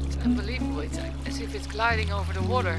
It's unbelievable. It's as if it's gliding over the water.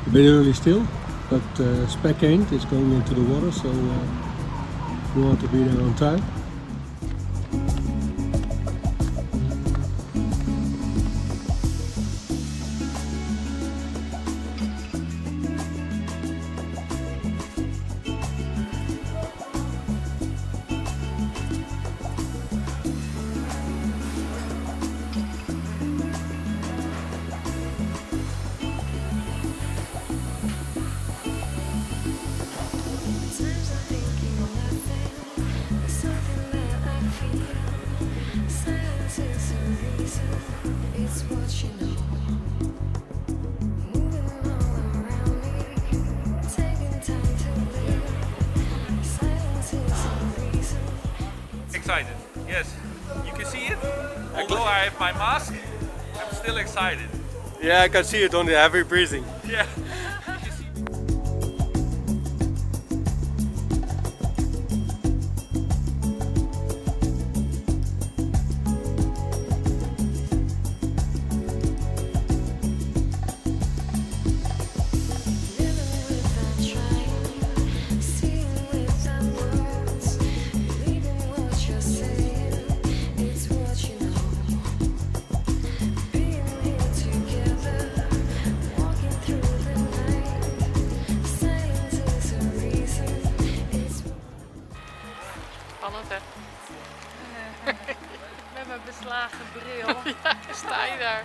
A bit early still, but Spekeend is going into the water, so we want to be there on time. Excited, yes. You can see it. Although I have my mask, I'm still excited. Yeah, I can see it on the heavy breathing. Yeah. Spannend, hè? Met mijn beslagen bril. Ja, sta je daar.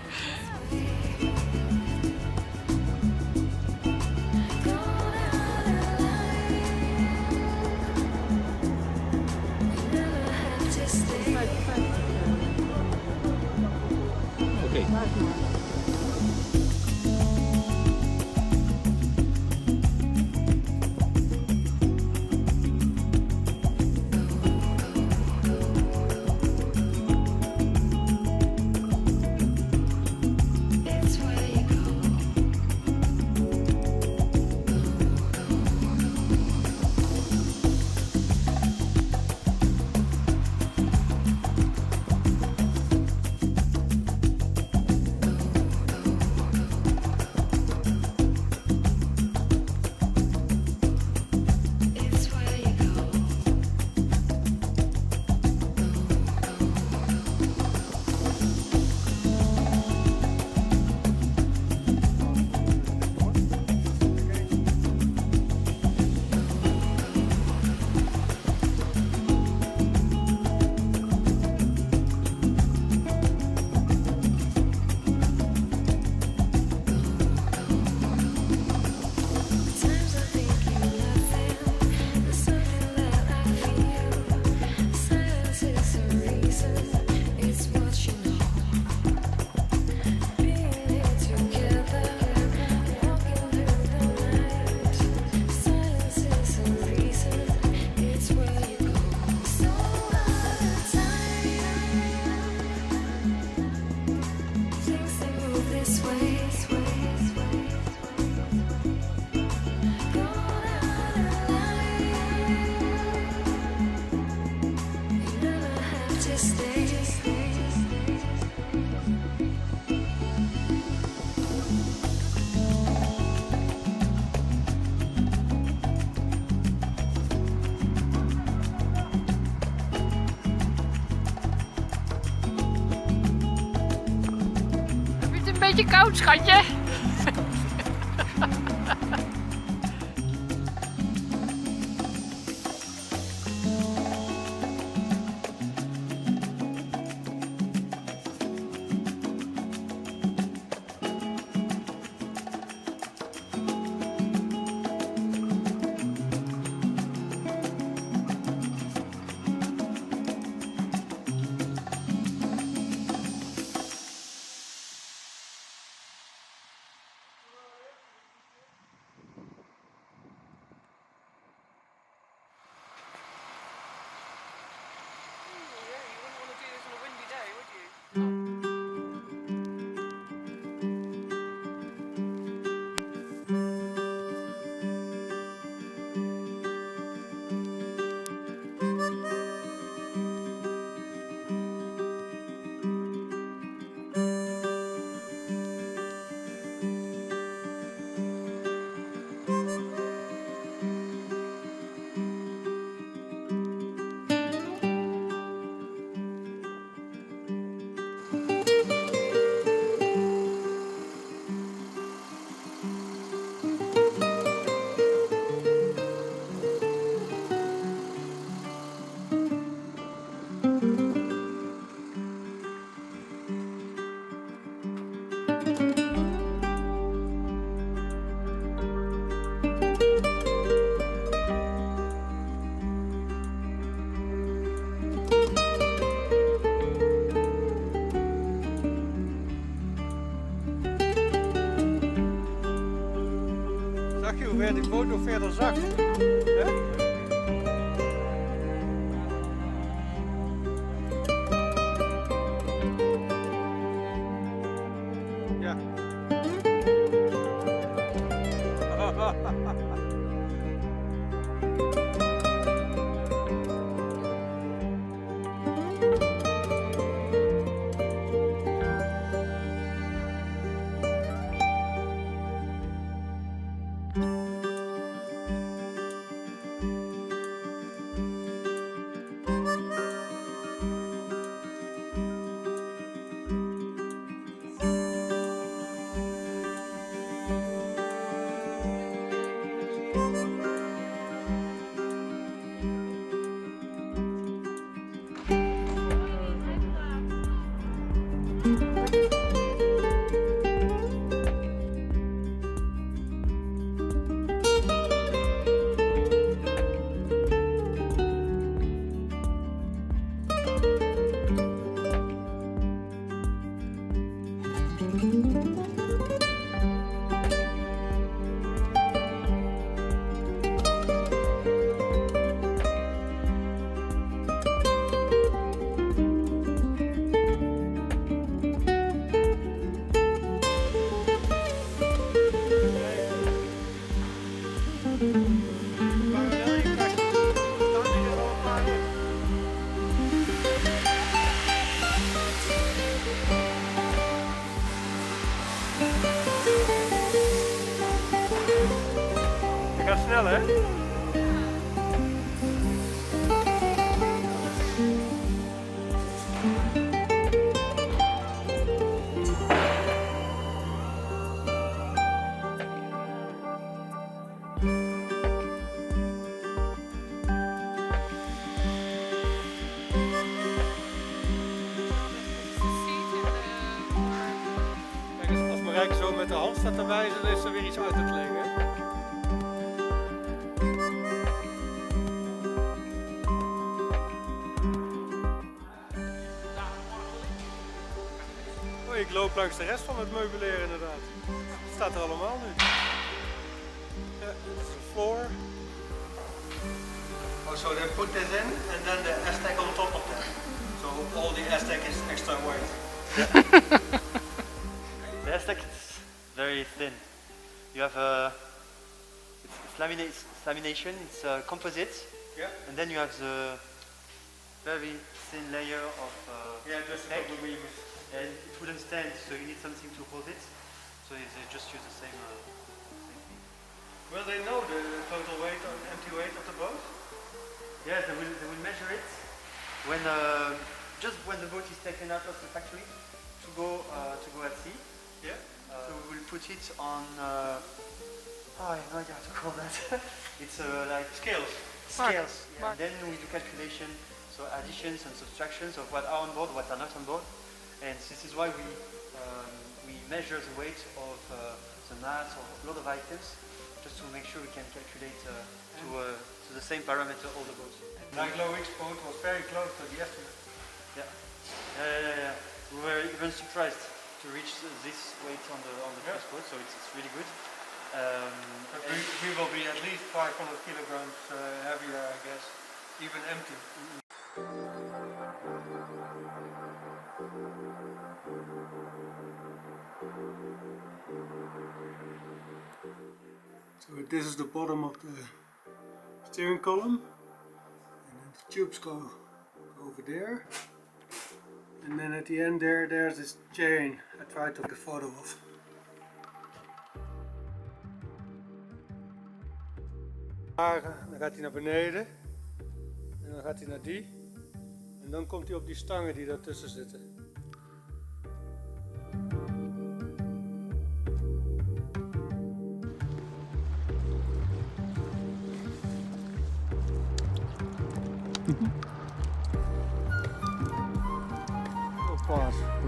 Okay. beetje koud, schatje. Zag je hoe ver die boot nog verder zakt? Hè? Ja. Gaat snel, hè? Kijk, als Marijke zo met de hand staat te wijzen, dan is er weer iets uit te leggen. Ik loop langs de rest van het meubilair inderdaad. Het staat er allemaal nu. Ja, dit is de floor. Oh, so they put this in and then the Aztec on top of that. So all the Aztec is extra white. The Aztec is very thin. You have it's lamination, it's composite. Yeah. And then you have the very thin layer of Yeah, just Aztec. the And it wouldn't stand, so you need something to hold it. So they just use the same thing. Will they know the total weight or empty weight of the boat? Yes, they will measure it when just when the boat is taken out of the factory to go at sea. here. So we will put it on. I have no idea how to call that. It's like scales. Marc, Scales. Yeah. Marc. Then we do calculation, so additions and subtractions of what are on board, what are not on board, and this is why we measure the weight of the mass of a lot of items, just to make sure we can calculate to the same parameter all the boats. Like Loic's boat was very close to the estimate. Yeah. We were even surprised to reach this weight on the first boat, so it's really good. But we will be at least 500 kilograms heavier, I guess, even empty. So this is the bottom of the steering column, and then the tubes go over there, and then at the end there's this chain I tried to take a photo of. Dan gaat hij naar beneden en dan gaat hij naar die en dan komt hij op die stangen die daartussen zitten.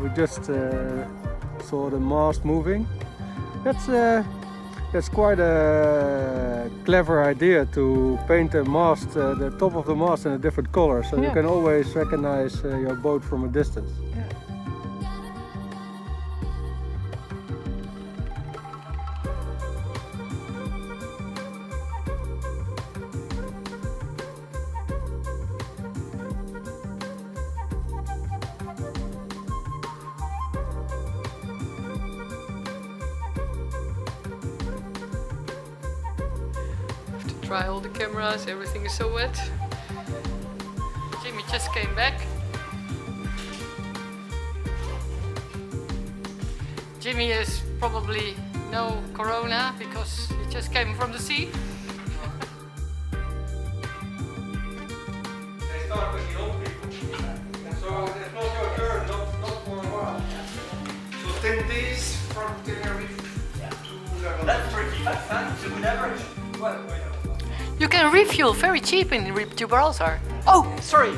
We just saw the mast moving. That's quite a clever idea to paint the mast, the top of the mast in a different color, so you can always recognize your boat from a distance. Try all the cameras, everything is so wet. Jimmy just came back. Jimmy is probably no corona because he just came from the sea. They start with the old people, so it's not your turn, not for a while. So 10 days from Tenerife to level. That's pretty fast. It's a good average. You can refuel very cheap in Gibraltar. Oh, sorry.